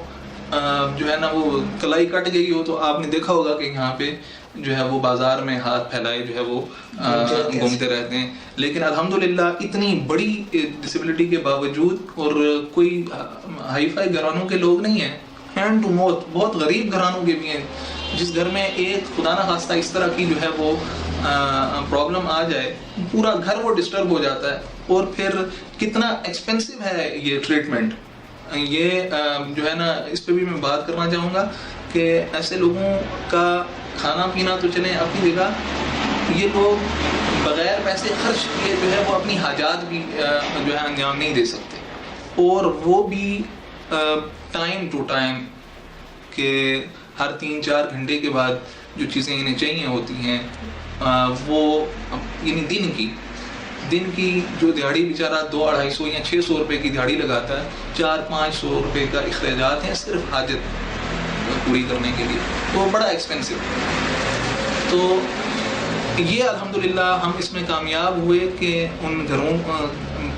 جو ہے نا وہ کلائی کٹ گئی ہو، تو آپ نے دیکھا ہوگا کہ یہاں پہ جو ہے وہ بازار میں ہاتھ پھیلائے جو ہے وہ گھومتے رہتے ہیں. لیکن الحمدللہ اتنی بڑی ڈسیبلٹی کے باوجود، اور کوئی ہائی فائی گھرانوں کے لوگ نہیں ہیں، ہینڈ ٹو ماؤتھ بہت غریب گھرانوں کے بھی ہیں، جس گھر میں ایک خدا نہ خواستہ اس طرح کی جو ہے وہ پرابلم آ جائے، پورا گھر وہ ڈسٹرب ہو جاتا ہے. اور پھر کتنا ایکسپینسو ہے یہ ٹریٹمنٹ، یہ جو ہے نا اس پہ بھی میں بات کرنا چاہوں گا کہ ایسے لوگوں کا کھانا پینا تو چلیں اپنی جگہ، یہ لوگ بغیر پیسے خرچ کیے جو ہے وہ اپنی حاجات بھی جو ہے انجام نہیں دے سکتے، اور وہ بھی ٹائم ٹو ٹائم، کہ ہر 3-4 گھنٹے کے بعد جو چیزیں انہیں چاہیے ہوتی ہیں وہ یعنی دن کی جو دیہڑی بیچارہ 200-250 یا 600 روپے کی دیہڑی لگاتا ہے، 400-500 روپے کا اخراجات ہیں صرف حاجت پوری کرنے کے لیے، تو بڑا ایکسپینسو. تو یہ الحمدللہ ہم اس میں کامیاب ہوئے کہ ان گھروں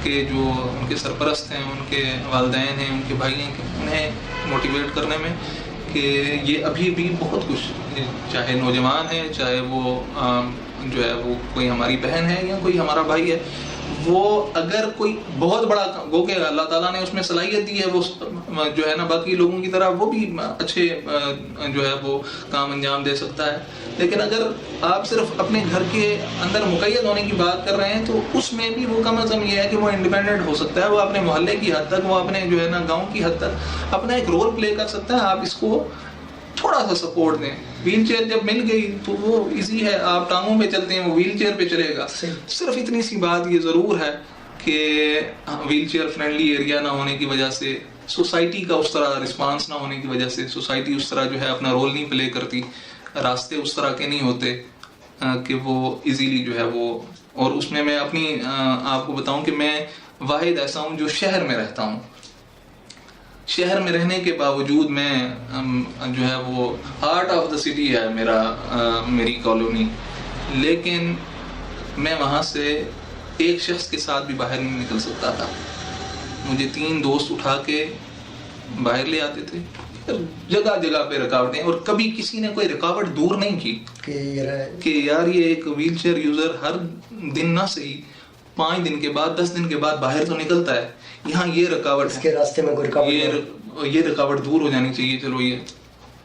کے جو ان کے سرپرست ہیں، ان کے والدین ہیں، ان کے بھائی ہیں، انہیں موٹیویٹ کرنے میں کہ یہ ابھی بھی بہت کچھ، چاہے نوجوان ہیں، چاہے وہ جو ہے وہ کوئی ہماری بہن ہے یا کوئی ہمارا بھائی ہے، وہ اگر کوئی بہت بڑا گو کہ اللہ تعالیٰ نے اس میں صلاحیت دی ہے، وہ جو ہے نا باقی لوگوں کی طرح وہ بھی اچھے جو ہے وہ کام انجام دے سکتا ہے، لیکن اگر آپ صرف اپنے گھر کے اندر مقید ہونے کی بات کر رہے ہیں تو اس میں بھی وہ کم از کم یہ ہے کہ وہ انڈیپینڈنٹ ہو سکتا ہے، وہ اپنے محلے کی حد تک، وہ اپنے جو ہے نا گاؤں کی حد تک اپنا ایک رول پلے کر سکتا ہے. آپ اس کو تھوڑا سا سپورٹ دیں. ویل چیئر جب مل گئی تو وہ ایزی ہے، آپ ٹانگوں پہ چلتے ہیں، وہ ویل چیئر پہ چلے گا. صرف اتنی سی بات یہ ضرور ہے کہ ویل چیئر فرینڈلی ایریا نہ ہونے کی وجہ سے، سوسائٹی کا اس طرح رسپانس نہ ہونے کی وجہ سے، سوسائٹی اس طرح جو ہے اپنا رول نہیں پلے کرتی، راستے اس طرح کے نہیں ہوتے کہ وہ ایزیلی جو ہے وہ. اور اس میں اپنی آپ کو بتاؤں کہ میں واحد ایسا ہوں جو شہر میں رہتا ہوں. شہر میں رہنے کے باوجود میں جو ہے وہ ہارٹ آف دا سٹی ہے میری کالونی، لیکن میں وہاں سے ایک شخص کے ساتھ بھی باہر نہیں نکل سکتا تھا. مجھے 3 دوست اٹھا کے باہر لے آتے تھے. جگہ جگہ پہ رکاوٹیں، اور کبھی کسی نے کوئی رکاوٹ دور نہیں کی کہ یار یہ ایک ویل چیئر یوزر ہر دن نہ صحیح 5 دن کے بعد 10 دن کے بعد باہر تو نکلتا ہے، یہاں یہ رکاوٹ اس کے راستے میں کوئی رکاوٹ، یہ رکاوٹ دور ہو جانی چاہیے. چلو یہ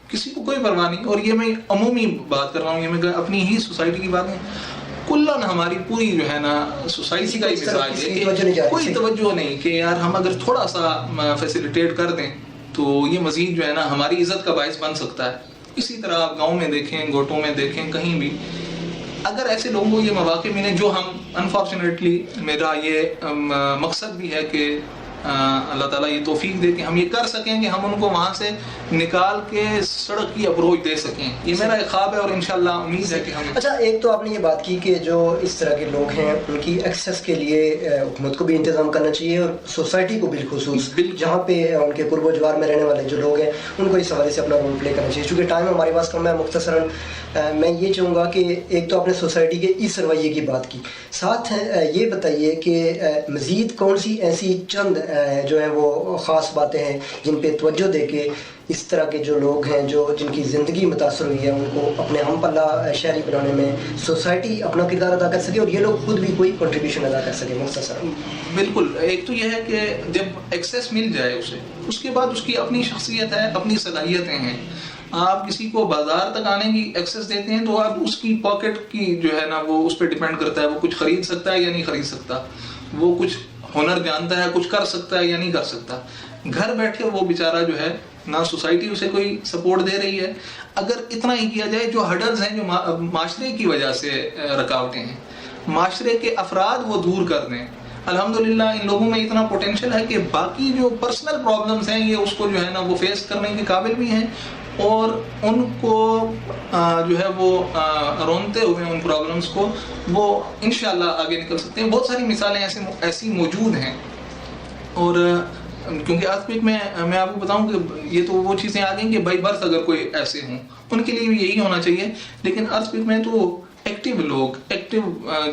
کسی کو کوئی پرواہ نہیں. اور یہ میں عمومی بات کر رہا ہوں، یہ میں اپنی ہی سوسائٹی کی بات نہیں، کلن ہماری پوری جو ہے نا سوسائٹی کا ہی مزاج ہے کہ کوئی توجہ نہیں کہ یار ہم اگر تھوڑا سا فیسیلیٹیٹ کر دیں تو یہ مزید جو ہے نا ہماری عزت کا باعث بن سکتا ہے. اسی طرح آپ گاؤں میں دیکھیں، گوٹوں میں دیکھیں، کہیں بھی اگر ایسے لوگوں کو یہ مواقع ملیں، جو ہم انفارچونیٹلی میرا یہ مقصد بھی ہے کہ اللہ تعالیٰ یہ توفیق دے کہ ہم یہ کر سکیں کہ ہم ان کو وہاں سے نکال کے سڑک کی اپروچ دے سکیں. یہ میرا ایک خواب ہے اور انشاءاللہ امید ہے کہ ہم. اچھا، ایک تو آپ نے یہ بات کی کہ جو اس طرح کے لوگ ہیں ان کی ایکسیس کے لیے حکومت کو بھی انتظام کرنا چاہیے، اور سوسائٹی کو بالخصوص جہاں پہ ان کے قرب و جوار میں رہنے والے جو لوگ ہیں ان کو اس حوالے سے اپنا رول پلے کرنا چاہیے. چونکہ ٹائم ہمارے پاس کم ہے، مختصراً میں یہ چاہوں گا کہ ایک تو آپ نے سوسائٹی کے اس رویے کی بات کی، ساتھ یہ بتائیے کہ مزید کون سی ایسی چند جو ہے وہ خاص باتیں ہیں جن پہ توجہ دے کے اس طرح کے جو لوگ ہیں جن کی زندگی متاثر ہوئی ہے ان کو اپنے ہم پلہ شہری بنانے میں سوسائٹی اپنا کردار ادا کر سکے اور یہ لوگ خود بھی کوئی کنٹریبیوشن ادا کر سکے. مختصر بالکل. ایک تو یہ ہے کہ جب ایکسیس مل جائے اسے، اس کے بعد اس کی اپنی شخصیت ہے، اپنی صلاحیتیں ہیں. آپ کسی کو بازار تک آنے کی ایکسیس دیتے ہیں تو آپ اس کی پاکٹ کی جو ہے نا وہ اس پہ ڈیپینڈ کرتا ہے، وہ کچھ خرید سکتا ہے یا نہیں خرید سکتا، وہ کچھ ہنر جانتا ہے، کچھ کر سکتا ہے یا نہیں کر سکتا. گھر بیٹھے وہ بیچارہ جو ہے نہ سوسائٹی اسے کوئی سپورٹ دے رہی ہے. اگر اتنا ہی کیا جائے، جو ہڈلز ہیں، جو معاشرے کی وجہ سے رکاوٹیں ہیں، معاشرے کے افراد وہ دور کر دیں. الحمدللہ ان لوگوں میں اتنا پوٹینشیل ہے کہ باقی جو پرسنل پرابلمز ہیں یہ اس کو جو ہے نا وہ فیس کرنے کے قابل بھی ہیں، اور ان کو جو ہے وہ رونتے ہوئے ان پرابلمز کو وہ انشاءاللہ آگے نکل سکتے ہیں. بہت ساری مثالیں ایسی موجود ہیں. اور کیونکہ ارتھ میں آپ کو بتاؤں کہ یہ تو وہ چیزیں آ گئیں کہ بائی برتھ اگر کوئی ایسے ہوں ان کے لیے بھی یہی ہونا چاہیے، لیکن ارتھ میں تو ایکٹیو لوگ، ایکٹیو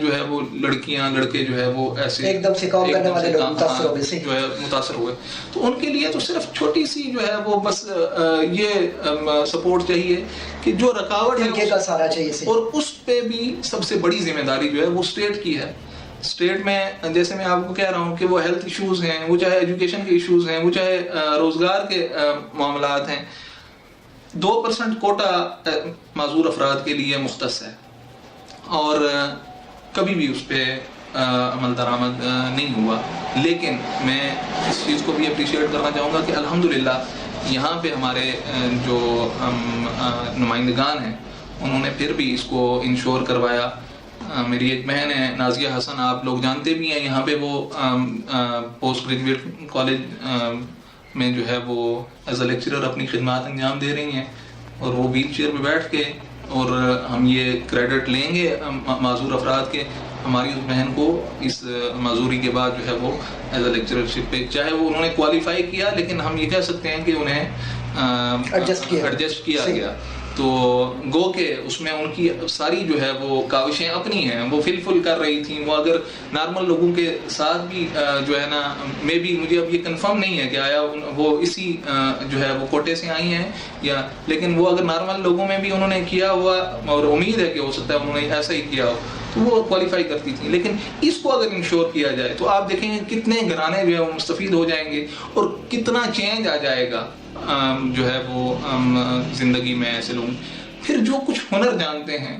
جو ہے وہ لڑکیاں لڑکے جو ہے وہ ایسے ایک دم سے کام کرنے والے لوگ جو ہے متاثر ہوئے، تو ان کے لیے تو صرف چھوٹی سی جو ہے وہ بس یہ سپورٹ چاہیے کہ جو رکاوٹ ہے کا سارا چاہیے، اور اس پہ بھی سب سے بڑی ذمہ داری جو ہے وہ اسٹیٹ کی ہے. اسٹیٹ میں جیسے میں آپ کو کہہ رہا ہوں کہ وہ ہیلتھ ایشوز ہیں، وہ چاہے ایجوکیشن کے ایشوز ہیں، وہ چاہے روزگار کے معاملات ہیں، 2% کوٹا معذور افراد کے لیے مختص ہے اور کبھی بھی اس پہ عمل درآمد نہیں ہوا. لیکن میں اس چیز کو بھی اپریشیٹ کرنا چاہوں گا کہ الحمدللہ یہاں پہ ہمارے جو نمائندگان ہیں انہوں نے پھر بھی اس کو انشور کروایا. میری ایک بہن ہے نازیہ حسن، آپ لوگ جانتے بھی ہیں، یہاں پہ وہ پوسٹ گریجویٹ کالج میں جو ہے وہ ایز اے لیکچرر اپنی خدمات انجام دے رہی ہیں، اور وہ ویل چیئر پہ بیٹھ کے، اور ہم یہ کریڈٹ لیں گے معذور افراد کے، ہماری اس بہن کو اس معذوری کے بعد جو ہے وہ ایز اے لیکچررشپ پہ، چاہے وہ انہوں نے کوالیفائی کیا لیکن ہم یہ کہہ سکتے ہیں کہ انہیں ایڈجسٹ کیا گیا. تو گو کہ اس میں ان کی ساری جو ہے وہ کاوشیں اپنی ہیں, وہ فل کر رہی تھیں. وہ اگر نارمل لوگوں کے ساتھ بھی جو ہے نا, میں بھی مجھے اب یہ کنفرم نہیں ہے کہ آیا وہ اسی جو ہے وہ کوٹے سے آئی ہیں یا, لیکن وہ اگر نارمل لوگوں میں بھی انہوں نے کیا ہوا, اور امید ہے کہ ہو سکتا ہے انہوں نے ایسا ہی کیا ہو, تو وہ کوالیفائی کرتی تھیں. لیکن اس کو اگر انشور کیا جائے تو آپ دیکھیں گے کتنے گھرانے جو ہے وہ مستفید ہو جائیں گے, اور کتنا چینج آ جائے گا جو ہے وہ زندگی میں ایسے لوگ. پھر جو کچھ ہنر جانتے ہیں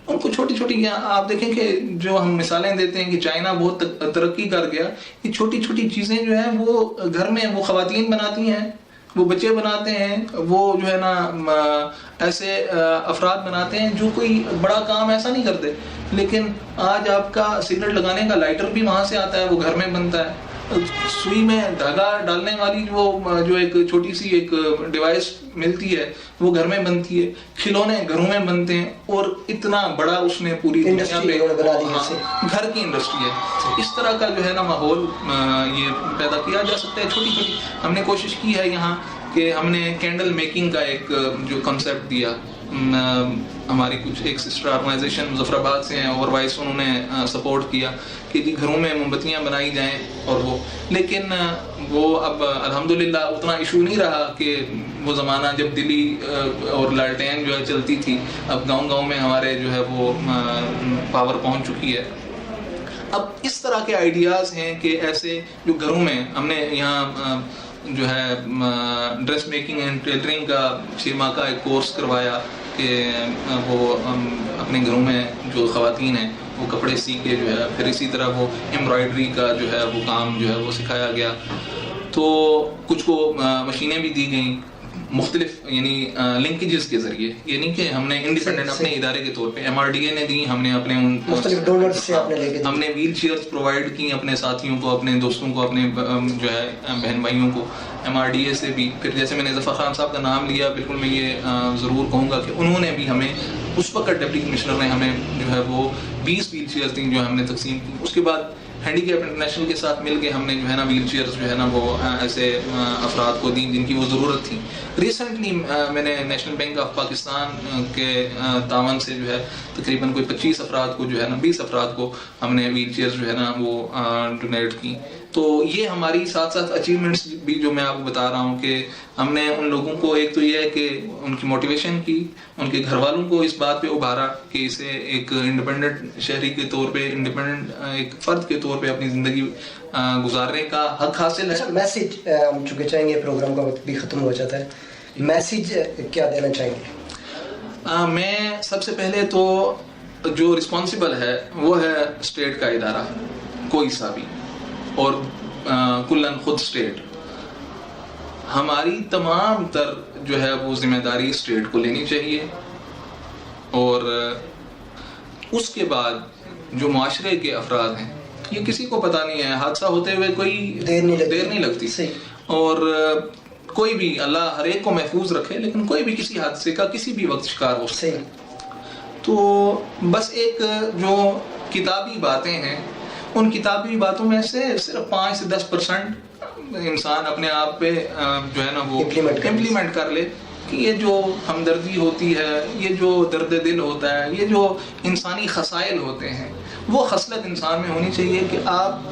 ان کو چھوٹی چھوٹی, آپ دیکھیں کہ جو ہم مثالیں دیتے ہیں کہ چائنا بہت ترقی کر گیا, یہ چھوٹی چھوٹی چیزیں جو ہیں وہ گھر میں وہ خواتین بناتی ہیں, وہ بچے بناتے ہیں, وہ جو ہے نا ایسے افراد بناتے ہیں جو کوئی بڑا کام ایسا نہیں کرتے. لیکن آج آپ کا سگریٹ لگانے کا لائٹر بھی وہاں سے آتا ہے, وہ گھر میں بنتا ہے. سوئی میں دھاگا ڈالنے والی جو ایک چھوٹی سی ایک ڈیوائس ملتی ہے وہ گھر میں بنتی ہے. کھلونے گھروں میں بنتے ہیں, اور اتنا بڑا اس نے پوری دنیا پہ گھر کی انڈسٹری ہے. اس طرح کا جو ہے نا ماحول یہ پیدا کیا جا سکتا ہے چھوٹی چھوٹی. ہم نے کوشش کی ہے یہاں کہ ہم نے کینڈل میکنگ کا ایک جو کنسیپٹ دیا, ہماری کچھ ایک سسٹر آرگنائزیشن مظفر آباد سے ہیں, اور وائس انہوں نے سپورٹ کیا کہ جی گھروں میں موم بتیاں بنائی جائیں. اور وہ لیکن وہ اب الحمدللہ اتنا ایشو نہیں رہا کہ وہ زمانہ جب دلی اور لالٹین جو ہے چلتی تھی. اب گاؤں گاؤں میں ہمارے جو ہے وہ پاور پہنچ چکی ہے. اب اس طرح کے آئیڈیاز ہیں کہ ایسے جو گھروں میں ہم نے یہاں جو ہے ڈریس میکنگ اینڈ ٹیلرنگ کا 6 ماہ کا ایک کورس کروایا کہ وہ اپنے گھروں میں جو خواتین ہیں وہ کپڑے سی کے جو ہے, پھر اسی طرح وہ ایمبرائڈری کا جو ہے وہ کام جو ہے وہ سکھایا گیا. تو کچھ کو مشینیں بھی دی گئیں مختلف یعنی لنکیجز کے ذریعے, یہ نہیں کہ ہم نے انڈیپینڈنٹ اپنے ادارے کے طور پہ MRDA نے دی, ہم نے اپنے مختلف ڈونرز سے ہم نے ویل چیئرز پرووائڈ کی اپنے ساتھیوں کو, اپنے دوستوں کو, اپنے جو ہے بہن بھائیوں کو. MRDA سے بھی پھر جیسے میں نے ظفر خان صاحب کا نام لیا, بالکل میں یہ ضرور کہوں گا کہ انہوں نے بھی ہمیں اس وقت ڈپٹی کمشنر نے ہمیں جو ہے وہ 20 ویل چیئرز دیں جو ہم نے تقسیم کی. اس کے بعد ہینڈی کیپ انٹرنیشنل کے ساتھ مل کے ہم نے جو ہے نا ویل چیئرز جو ہے نا وہ ایسے افراد کو دیں جن کی وہ ضرورت تھی. ریسنٹلی میں نے نیشنل بینک آف پاکستان کے تعاون سے جو ہے تقریباً کوئی 25 افراد کو جو ہے نا 20 افراد کو ہم نے ویل چیئرز جو ہے نا وہ ڈونیٹ کی. تو یہ ہماری ساتھ ساتھ اچیومنٹس بھی جو میں آپ کو بتا رہا ہوں کہ ہم نے ان لوگوں کو ایک تو یہ ہے کہ ان کی موٹیویشن کی, ان کے گھر والوں کو اس بات پہ ابھارا کہ اسے ایک انڈیپینڈنٹ شہری کے طور پہ, انڈیپینڈنٹ ایک فرد کے طور پہ اپنی زندگی گزارنے کا حق حاصل ہے. میسج ہم چونکہ چاہیں گے, پروگرام کا وقت بھی ختم ہو جاتا ہے, میسج کیا دینا چاہیں گے؟ میں سب سے پہلے تو جو رسپانسبل ہے وہ ہے اسٹیٹ کا ادارہ کوئی سا بھی, اور کلن خود اسٹیٹ. ہماری تمام تر جو ہے وہ ذمہ داری اسٹیٹ کو لینی چاہیے, اور اس کے بعد جو معاشرے کے افراد ہیں, یہ کسی کو پتہ نہیں ہے, حادثہ ہوتے ہوئے کوئی دیر نہیں لگتی, اور کوئی بھی اللہ ہر ایک کو محفوظ رکھے, لیکن کوئی بھی کسی حادثے کا کسی بھی وقت شکار ہو سکتا ہے. تو بس ایک جو کتابی باتیں ہیں, ان کتابی باتوں میں سے صرف 5 سے 10% انسان اپنے آپ پہ جو ہے نا وہ امپلیمنٹ کر لے کہ یہ جو ہمدردی ہوتی ہے, یہ جو درد دل ہوتا ہے, یہ جو انسانی خصائل ہوتے ہیں, وہ خصلت انسان میں ہونی چاہیے کہ آپ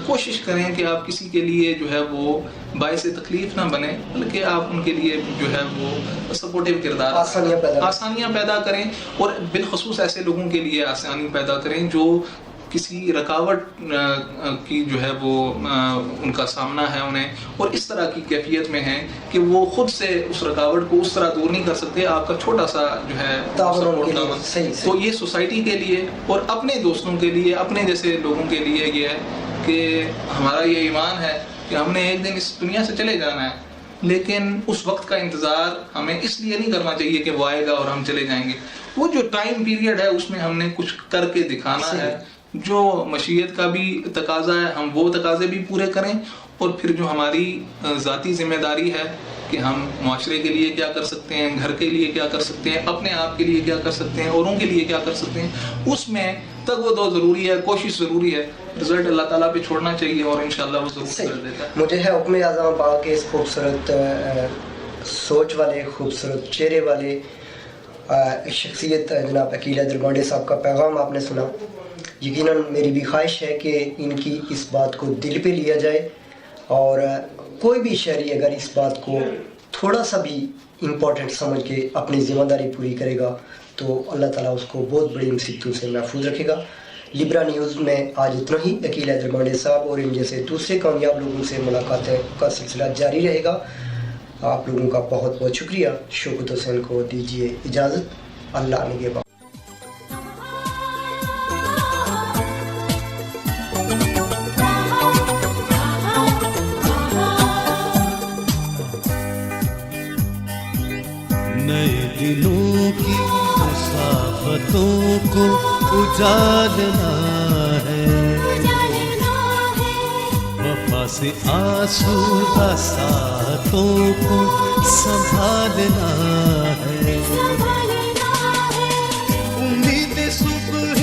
کوشش کریں کہ آپ کسی کے لیے جو ہے وہ باعث تکلیف نہ بنے, بلکہ آپ ان کے لیے جو ہے وہ سپورٹیو کردار, آسانیاں پیدا کریں, اور بالخصوص ایسے لوگوں کے لیے آسانی پیدا کریں جو کسی رکاوٹ کی جو ہے وہ ان کا سامنا ہے انہیں, اور اس طرح کی کیفیت میں ہیں کہ وہ خود سے اس رکاوٹ کو اس طرح دور نہیں کر سکتے. آپ کا چھوٹا سا جو ہے تو یہ سوسائٹی کے لیے اور اپنے دوستوں کے لیے, اپنے جیسے لوگوں کے لیے یہ ہے کہ ہمارا یہ ایمان ہے کہ ہم نے ایک دن اس دنیا سے چلے جانا ہے, لیکن اس وقت کا انتظار ہمیں اس لیے نہیں کرنا چاہیے کہ وہ آئے گا اور ہم چلے جائیں گے. وہ جو ٹائم پیریڈ ہے اس میں ہم نے کچھ کر کے دکھانا ہے, جو مشیت کا بھی تقاضا ہے ہم وہ تقاضے بھی پورے کریں, اور پھر جو ہماری ذاتی ذمہ داری ہے کہ ہم معاشرے کے لیے کیا کر سکتے ہیں, گھر کے لیے کیا کر سکتے ہیں, اپنے آپ کے لیے کیا کر سکتے ہیں, اوروں کے لیے کیا کر سکتے ہیں, اس میں تگ و دو ضروری ہے, کوشش ضروری ہے. رزلٹ اللہ تعالیٰ پہ چھوڑنا چاہیے, اور انشاءاللہ وہ ضرور کر دیتا ہے. مجھے ہے حکم اعظم آباد کے اس خوبصورت سوچ والے, خوبصورت چہرے والے شخصیت جناب عقیل حیدر گانڈے صاحب کا پیغام آپ نے سنا. یقیناً میری بھی خواہش ہے کہ ان کی اس بات کو دل پہ لیا جائے اور کوئی بھی شہری اگر اس بات کو تھوڑا سا بھی امپورٹنٹ سمجھ کے اپنی ذمہ داری پوری کرے گا تو اللہ تعالیٰ اس کو بہت بڑی مصیبتوں سے محفوظ رکھے گا. لبرا نیوز میں آج اتنا ہی. عقیل حیدر گانڈے صاحب اور ان جیسے دوسرے کامیاب لوگوں سے ملاقاتیں کا سلسلہ جاری رہے گا. آپ لوگوں کا بہت بہت شکریہ. شوکت حسین کو دیجیے اجازت. اللہ نگہبان. نئے دلوں کی مسافتوں کو اجالنا ہے، وفا سے آسودہ ساتوں کو سنبھالنا ہے. امید صبح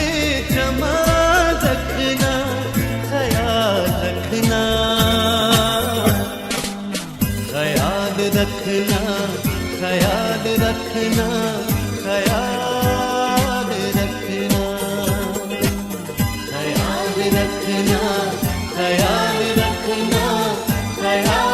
جمع رکھنا، خیال رکھنا، خیال رکھنا، خیال رکھنا، خیال رکھنا، خیال رکھنا، خیال رکھنا، خیال